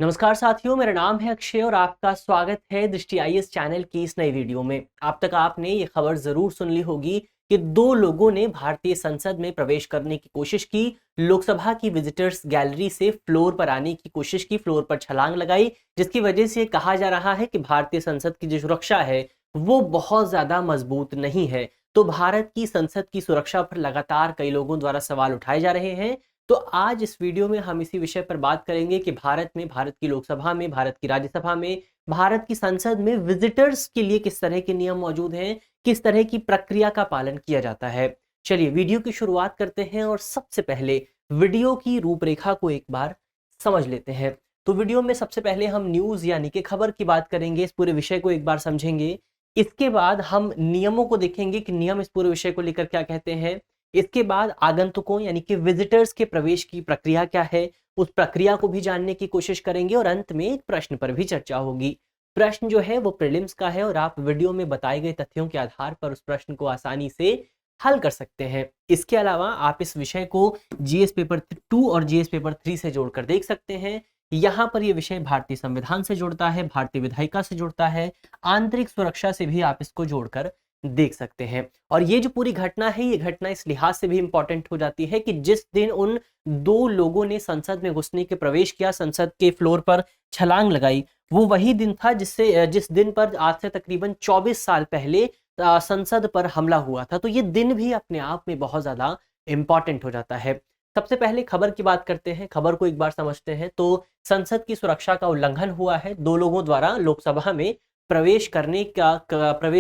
नमस्कार साथियों, मेरा नाम है अक्षय और आपका स्वागत है दृष्टि आईएएस चैनल की इस नई वीडियो में। अब तक आपने ये खबर जरूर सुन ली होगी कि दो लोगों ने भारतीय संसद में प्रवेश करने की कोशिश की, लोकसभा की विजिटर्स गैलरी से फ्लोर पर आने की कोशिश की, फ्लोर पर छलांग लगाई, जिसकी वजह से कहा जा रहा है कि भारतीय संसद की जो सुरक्षा है वो बहुत ज्यादा मजबूत नहीं है। तो भारत की संसद की सुरक्षा पर लगातार कई लोगों द्वारा सवाल उठाए जा रहे हैं। तो आज इस वीडियो में हम इसी विषय पर बात करेंगे कि भारत में, भारत की लोकसभा में, भारत की राज्यसभा में, भारत की संसद में विजिटर्स के लिए किस तरह के नियम मौजूद हैं, किस तरह की प्रक्रिया का पालन किया जाता है। चलिए वीडियो की शुरुआत करते हैं और सबसे पहले वीडियो की रूपरेखा को एक बार समझ लेते हैं। तो वीडियो में सबसे पहले हम न्यूज यानी कि खबर की बात करेंगे, इस पूरे विषय को एक बार समझेंगे। इसके बाद हम नियमों को देखेंगे कि नियम इस पूरे विषय को लेकर क्या कहते हैं। इसके बाद आगंतुकों यानी कि विजिटर्स के प्रवेश की प्रक्रिया क्या है, उस प्रक्रिया को भी जानने की कोशिश करेंगे और अंत में एक प्रश्न पर भी चर्चा होगी। प्रश्न जो है वो प्रीलिम्स का है और आप वीडियो में बताए गए तथ्यों के आधार पर उस प्रश्न को आसानी से हल कर सकते हैं। इसके अलावा आप इस विषय को जीएस पेपर 2 और जीएस पेपर 3 से जोड़कर देख सकते हैं। यहाँ पर यह विषय भारतीय संविधान से जुड़ता है, भारतीय विधायिका से जुड़ता है, आंतरिक सुरक्षा से भी आप इसको जोड़कर देख सकते हैं। और ये जो पूरी घटना है, ये घटना इस लिहाज से भी इंपॉर्टेंट हो जाती है कि जिस दिन उन दो लोगों ने संसद में घुसने के प्रवेश किया, संसद के फ्लोर पर छलांग लगाई, वो वही दिन था जिस दिन पर आज से तकरीबन 24 साल पहले संसद पर हमला हुआ था। तो ये दिन भी अपने आप में बहुत ज्यादा इंपॉर्टेंट हो जाता है। सबसे पहले खबर की बात करते हैं, खबर को एक बार समझते हैं। तो संसद की सुरक्षा का उल्लंघन हुआ है, दो लोगों द्वारा लोकसभा में प्रवेश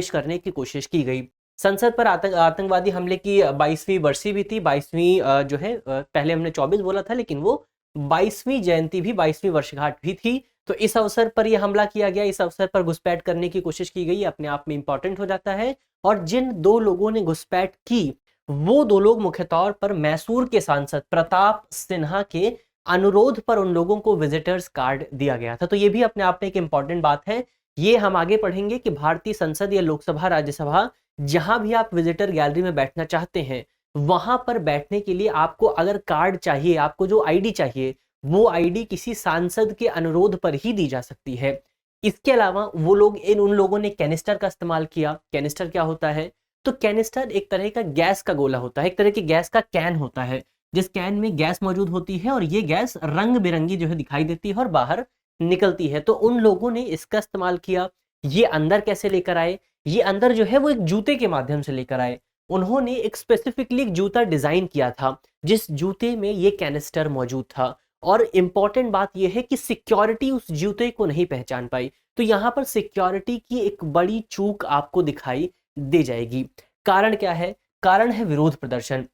करने की कोशिश की गई। संसद पर आतंकवादी हमले की 22वीं बरसी भी थी। 22वीं जो है, पहले हमने 24 बोला था लेकिन वो 22वीं जयंती भी, 22वीं वर्षगांठ भी थी। तो इस अवसर पर यह हमला किया गया, इस अवसर पर घुसपैठ करने की कोशिश की गई, अपने आप में इंपॉर्टेंट हो जाता है। और जिन दो लोगों ने घुसपैठ की वो दो लोग मुख्य तौर पर मैसूर के सांसद प्रताप सिन्हा के अनुरोध पर उन लोगों को विजिटर्स कार्ड दिया गया था। तो ये भी अपने आप में एक इंपॉर्टेंट बात है। ये हम आगे पढ़ेंगे कि भारतीय संसद या लोकसभा, राज्यसभा, जहां भी आप विजिटर गैलरी में बैठना चाहते हैं, वहां पर बैठने के लिए आपको अगर कार्ड चाहिए, आपको जो आईडी चाहिए, वो आईडी किसी सांसद के अनुरोध पर ही दी जा सकती है। इसके अलावा वो लोग, उन लोगों ने कैनिस्टर का इस्तेमाल किया। कैनिस्टर क्या होता है? तो कैनिस्टर एक तरह का गैस का गोला होता है, एक तरह की गैस का कैन होता है, जिस कैन में गैस मौजूद होती है और ये गैस रंग बिरंगी जो है दिखाई देती है और बाहर निकलती है। तो उन लोगों ने इसका इस्तेमाल किया। ये अंदर कैसे लेकर आए? ये अंदर जो है वो एक जूते के माध्यम से लेकर आए। उन्होंने एक स्पेसिफिकली एक जूता डिजाइन किया था, जिस जूते में ये कैनिस्टर मौजूद था। और इंपॉर्टेंट बात यह है कि सिक्योरिटी उस जूते को नहीं पहचान पाई। तो यहां पर सिक्योरिटी की एक बड़ी चूक आपको दिखाई दे जाएगी। कारण क्या है? कारण है विरोध प्रदर्शन।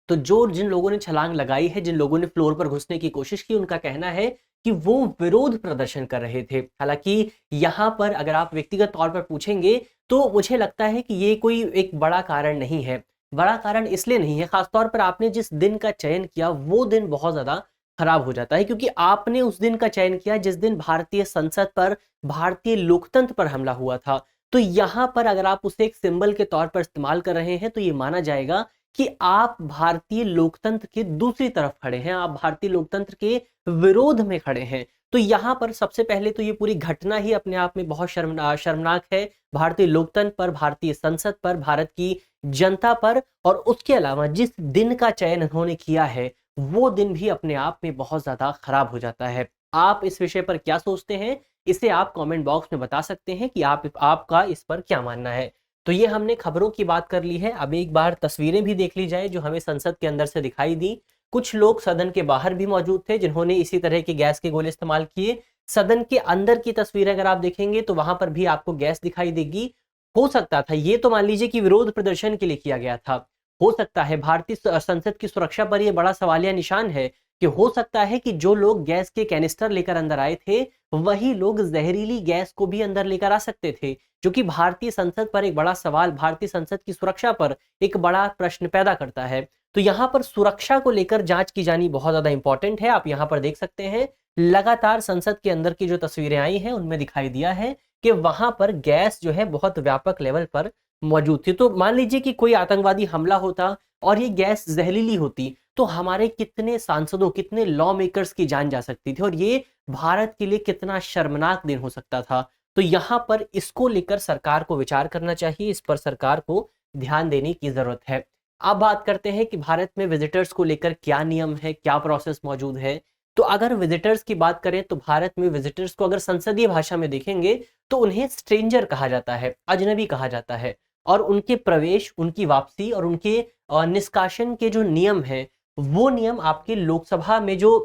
तो जिन लोगों ने छलांग लगाई है, जिन लोगों ने फ्लोर पर घुसने की कोशिश की, उनका कहना है कि वो विरोध प्रदर्शन कर रहे थे। हालांकि यहाँ पर अगर आप व्यक्तिगत तौर पर पूछेंगे तो मुझे लगता है कि ये कोई एक बड़ा कारण नहीं है। बड़ा कारण इसलिए नहीं है, खासतौर पर आपने जिस दिन का चयन किया वो दिन बहुत ज्यादा खराब हो जाता है, क्योंकि आपने उस दिन का चयन किया जिस दिन भारतीय संसद पर, भारतीय लोकतंत्र पर हमला हुआ था। तो यहां पर अगर आप उसे एक सिंबल के तौर पर इस्तेमाल कर रहे हैं तो ये माना जाएगा कि आप भारतीय लोकतंत्र के दूसरी तरफ खड़े हैं, आप भारतीय लोकतंत्र के विरोध में खड़े हैं। तो यहाँ पर सबसे पहले तो ये पूरी घटना ही अपने आप में बहुत शर्मनाक है, भारतीय लोकतंत्र पर, भारतीय संसद पर, भारत की जनता पर। और उसके अलावा जिस दिन का चयन उन्होंने किया है वो दिन भी अपने आप में बहुत ज्यादा खराब हो जाता है। आप इस विषय पर क्या सोचते हैं? इसे आप कमेंट बॉक्स में बता सकते हैं कि आपका इस पर क्या मानना है। तो ये हमने खबरों की बात कर ली है। अब एक बार तस्वीरें भी देख ली जाए जो हमें संसद के अंदर से दिखाई दी। कुछ लोग सदन के बाहर भी मौजूद थे जिन्होंने इसी तरह के गैस के गोले इस्तेमाल किए। सदन के अंदर की तस्वीरें अगर आप देखेंगे तो वहां पर भी आपको गैस दिखाई देगी। हो सकता था, ये तो मान लीजिए कि विरोध प्रदर्शन के लिए किया गया था। हो सकता है भारतीय संसद की सुरक्षा पर यह बड़ा सवालिया निशान है कि हो सकता है कि जो लोग गैस के कैनिस्टर लेकर अंदर आए थे वही लोग जहरीली गैस को भी अंदर लेकर आ सकते थे, जो कि भारतीय संसद पर एक बड़ा सवाल, भारतीय संसद की सुरक्षा पर एक बड़ा प्रश्न पैदा करता है। तो यहाँ पर सुरक्षा को लेकर जांच की जानी बहुत ज्यादा इंपॉर्टेंट है। आप यहाँ पर देख सकते हैं लगातार संसद के अंदर की जो तस्वीरें आई हैं उनमें दिखाई दिया है कि वहां पर गैस जो है बहुत व्यापक लेवल पर मौजूद थी। तो मान लीजिए कि कोई आतंकवादी हमला होता और ये गैस जहरीली होती तो हमारे कितने सांसदों, कितने लॉ मेकर्स की जान जा सकती थी। और ये भारत के लिए कितना शर्मनाक दिन हो सकता था। तो यहाँ पर इसको लेकर सरकार को विचार करना चाहिए, इस पर सरकार को ध्यान देने की जरूरत है। अब बात करते हैं कि भारत में विजिटर्स को लेकर क्या नियम है, क्या प्रोसेस मौजूद है। तो अगर विजिटर्स की बात करें तो भारत में विजिटर्स को अगर संसदीय भाषा में देखेंगे तो उन्हें स्ट्रेंजर कहा जाता है, अजनबी कहा जाता है। और उनके प्रवेश, उनकी वापसी और उनके निष्कासन के जो नियम है, वो नियम आपके लोकसभा में जो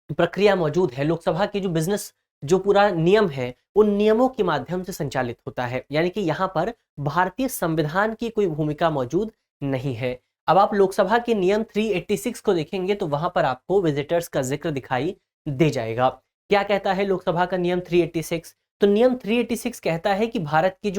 प्रक्रिया मौजूद है, लोकसभा की जो बिजनेस, जो पूरा नियम है, उन नियमों के माध्यम से संचालित होता है। यानी कि यहाँ पर भारतीय संविधान की कोई भूमिका मौजूद नहीं है। अब आप लोकसभा के नियम 386 को देखेंगे तो वहां पर आपको विजिटर्स का जिक्र दिखाई दे जाएगा। क्या कहता है लोकसभा का नियम 386? तो नियम 386 कहता है कि भारत की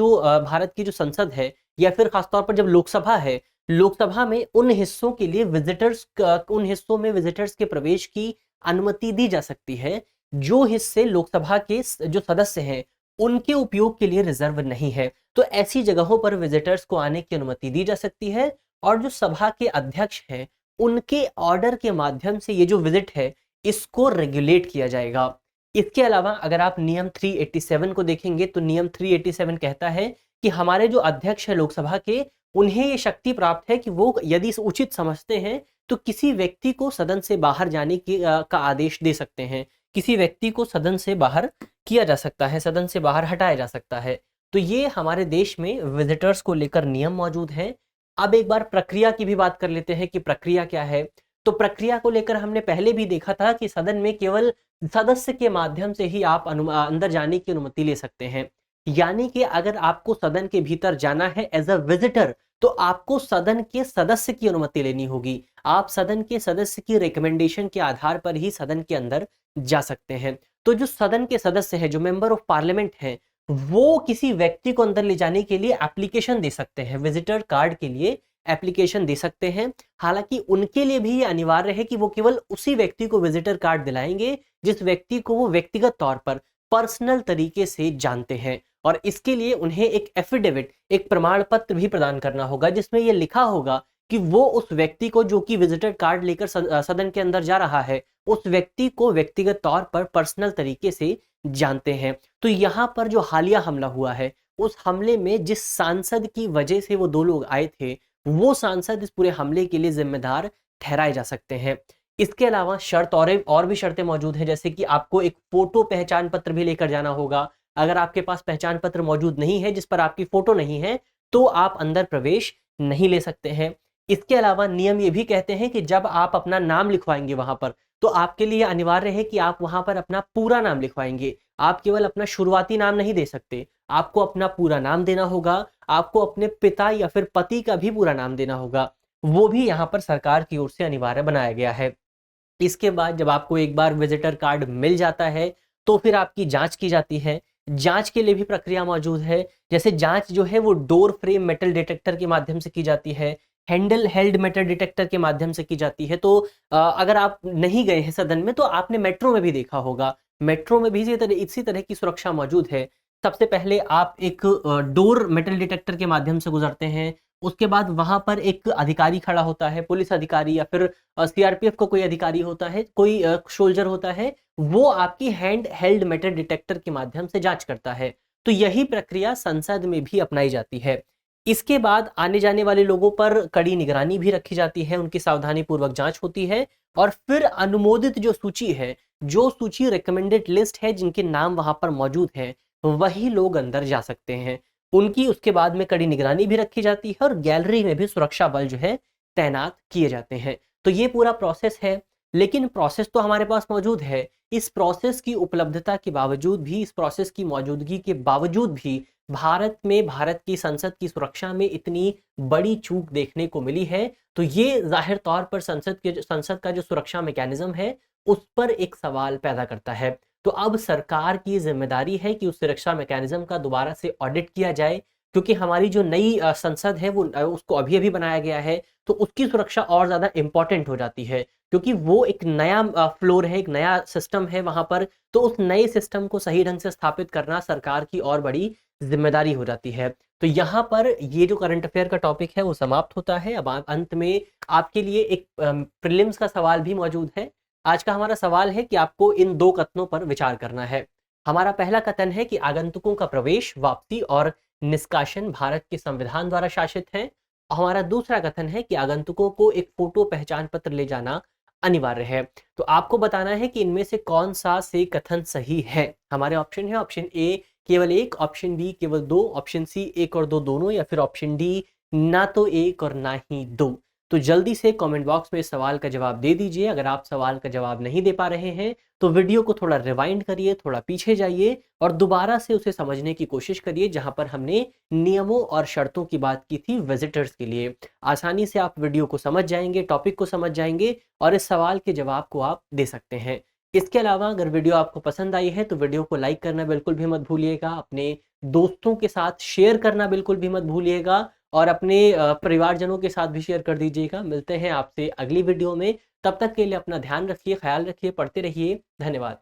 जो संसद है, या फिर खासतौर पर जब लोकसभा है, लोकसभा में उन हिस्सों के लिए उन हिस्सों में विजिटर्स के प्रवेश की अनुमति दी जा सकती है जो हिस्से लोकसभा के जो सदस्य हैं उनके उपयोग के लिए रिजर्व नहीं है। तो ऐसी जगहों पर विजिटर्स को आने की अनुमति दी जा सकती है और जो सभा के अध्यक्ष हैं उनके ऑर्डर के माध्यम से ये जो विजिट है इसको रेगुलेट किया जाएगा। इसके अलावा अगर आप नियम 387 को देखेंगे तो नियम 387 कहता है कि हमारे जो अध्यक्ष है लोकसभा के, उन्हें ये शक्ति प्राप्त है कि वो यदि उचित समझते हैं तो किसी व्यक्ति को सदन से बाहर जाने का आदेश दे सकते हैं। किसी व्यक्ति को सदन से बाहर किया जा सकता है, सदन से बाहर हटाया जा सकता है। तो ये हमारे देश में विजिटर्स को लेकर नियम मौजूद हैं। अब एक बार प्रक्रिया की भी बात कर लेते हैं कि प्रक्रिया क्या है। तो प्रक्रिया को लेकर हमने पहले भी देखा था कि सदन में केवल सदस्य के माध्यम से ही आप अंदर जाने की अनुमति ले सकते हैं। यानी कि अगर आपको सदन के भीतर जाना है एज अ विजिटर तो आपको सदन के सदस्य की अनुमति लेनी होगी। आप सदन के सदस्य की रिकमेंडेशन के आधार पर ही सदन के अंदर जा सकते हैं। तो जो सदन के सदस्य हैं, जो मेंबर ऑफ पार्लियामेंट हैं, वो किसी व्यक्ति को अंदर ले जाने के लिए एप्लीकेशन दे सकते हैं, विजिटर कार्ड के लिए एप्लीकेशन दे सकते हैं। हालांकि उनके लिए भी ये अनिवार्य है कि वो केवल उसी व्यक्ति को विजिटर कार्ड दिलाएंगे जिस व्यक्ति को वो व्यक्तिगत तौर पर पर्सनल तरीके से जानते हैं। और इसके लिए उन्हें एक एफिडेविट, एक प्रमाण पत्र भी प्रदान करना होगा जिसमें यह लिखा होगा कि वो उस व्यक्ति को, जो कि विजिटर कार्ड लेकर सदन के अंदर जा रहा है, उस व्यक्ति को व्यक्तिगत तौर पर पर्सनल तरीके से जानते हैं। तो यहाँ पर जो हालिया हमला हुआ है, उस हमले में जिस सांसद की वजह से वो दो लोग आए थे, वो सांसद इस पूरे हमले के लिए जिम्मेदार ठहराए जा सकते हैं। इसके अलावा शर्त और भी शर्तें मौजूद हैं, जैसे कि आपको एक फोटो पहचान पत्र भी लेकर जाना होगा। अगर आपके पास पहचान पत्र मौजूद नहीं है, जिस पर आपकी फोटो नहीं है, तो आप अंदर प्रवेश नहीं ले सकते हैं। इसके अलावा नियम ये भी कहते हैं कि जब आप अपना नाम लिखवाएंगे वहां पर, तो आपके लिए अनिवार्य है कि आप वहां पर अपना पूरा नाम लिखवाएंगे। आप केवल अपना शुरुआती नाम नहीं दे सकते, आपको अपना पूरा नाम देना होगा। आपको अपने पिता या फिर पति का भी पूरा नाम देना होगा, वो भी यहाँ पर सरकार की ओर से अनिवार्य बनाया गया है। इसके बाद जब आपको एक बार विजिटर कार्ड मिल जाता है तो फिर आपकी जांच की जाती है। जांच के लिए भी प्रक्रिया मौजूद है। जैसे जांच जो है वो डोर फ्रेम मेटल डिटेक्टर के माध्यम से की जाती है, हैंडल हेल्ड मेटल डिटेक्टर के माध्यम से की जाती है। तो अगर आप नहीं गए हैं सदन में तो आपने मेट्रो में भी देखा होगा, मेट्रो में भी इसी तरह की सुरक्षा मौजूद है। सबसे पहले आप एक डोर मेटल डिटेक्टर के माध्यम से गुजरते हैं, उसके बाद वहां पर एक अधिकारी खड़ा होता है, पुलिस अधिकारी या फिर सीआरपीएफ का कोई अधिकारी होता है, कोई सोल्जर होता है, वो आपकी हैंड हेल्ड मेटल डिटेक्टर के माध्यम से जांच करता है। तो यही प्रक्रिया संसद में भी अपनाई जाती है। इसके बाद आने जाने वाले लोगों पर कड़ी निगरानी भी रखी जाती है, उनकी सावधानी पूर्वक जांच होती है और फिर अनुमोदित जो सूची है, जो सूची रिकमेंडेड लिस्ट है, जिनके नाम वहां पर मौजूद है, वही लोग अंदर जा सकते हैं। उनकी उसके बाद में कड़ी निगरानी भी रखी जाती है और गैलरी में भी सुरक्षा बल जो है तैनात किए जाते हैं। तो ये पूरा प्रोसेस है। लेकिन प्रोसेस तो हमारे पास मौजूद है, इस प्रोसेस की उपलब्धता के बावजूद भी, इस प्रोसेस की मौजूदगी के बावजूद भी भारत में, भारत की संसद की सुरक्षा में इतनी बड़ी चूक देखने को मिली है। तो ये जाहिर तौर पर संसद का जो सुरक्षा मैकेनिज्म है उस पर एक सवाल पैदा करता है। तो अब सरकार की जिम्मेदारी है कि उस सुरक्षा मैकेनिज्म का दोबारा से ऑडिट किया जाए, क्योंकि हमारी जो नई संसद है वो उसको अभी अभी बनाया गया है, तो उसकी सुरक्षा और ज्यादा इंपॉर्टेंट हो जाती है, क्योंकि वो एक नया फ्लोर है, एक नया सिस्टम है वहां पर। तो उस नए सिस्टम को सही ढंग से स्थापित करना सरकार की और बड़ी जिम्मेदारी हो जाती है। तो यहाँ पर ये जो करंट अफेयर का टॉपिक है वो समाप्त होता है। अब अंत में आपके लिए एक प्रीलिम्स का सवाल भी मौजूद है। आज का हमारा सवाल है कि आपको इन दो कथनों पर विचार करना है। हमारा पहला कथन है कि आगंतुकों का प्रवेश, वापसी और निष्कासन भारत के संविधान द्वारा शासित है। हमारा दूसरा कथन है कि आगंतुकों को एक फोटो पहचान पत्र ले जाना अनिवार्य है। तो आपको बताना है कि इनमें से कौन सा से कथन सही है। हमारे ऑप्शन है ऑप्शन ए केवल एक, ऑप्शन बी केवल दो, ऑप्शन सी एक और दो दोनों, या फिर ऑप्शन डी ना तो एक और ना ही दो। तो जल्दी से कमेंट बॉक्स में इस सवाल का जवाब दे दीजिए। अगर आप सवाल का जवाब नहीं दे पा रहे हैं तो वीडियो को थोड़ा रिवाइंड करिए, थोड़ा पीछे जाइए और दोबारा से उसे समझने की कोशिश करिए, जहां पर हमने नियमों और शर्तों की बात की थी विजिटर्स के लिए। आसानी से आप वीडियो को समझ जाएंगे, टॉपिक को समझ जाएंगे और इस सवाल के जवाब को आप दे सकते हैं। इसके अलावा अगर वीडियो आपको पसंद आई है तो वीडियो को लाइक करना बिल्कुल भी मत भूलिएगा, अपने दोस्तों के साथ शेयर करना बिल्कुल भी मत भूलिएगा और अपने परिवारजनों के साथ भी शेयर कर दीजिएगा। मिलते हैं आपसे अगली वीडियो में, तब तक के लिए अपना ध्यान रखिए, ख्याल रखिए, पढ़ते रहिए। धन्यवाद।